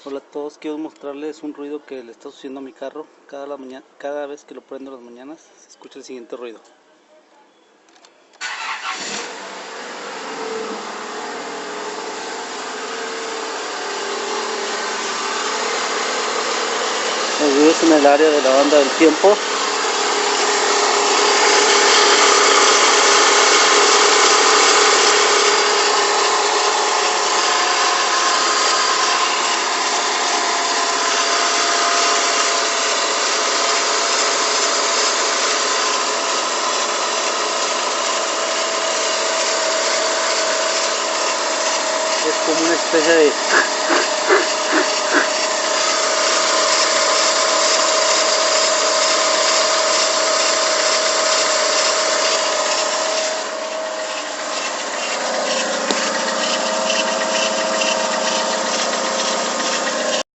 Hola a todos, quiero mostrarles un ruido que le está sucediendo a mi carro. Cada vez que lo prendo en las mañanas se escucha el siguiente ruido. Los ruidos en el área de la banda del tiempo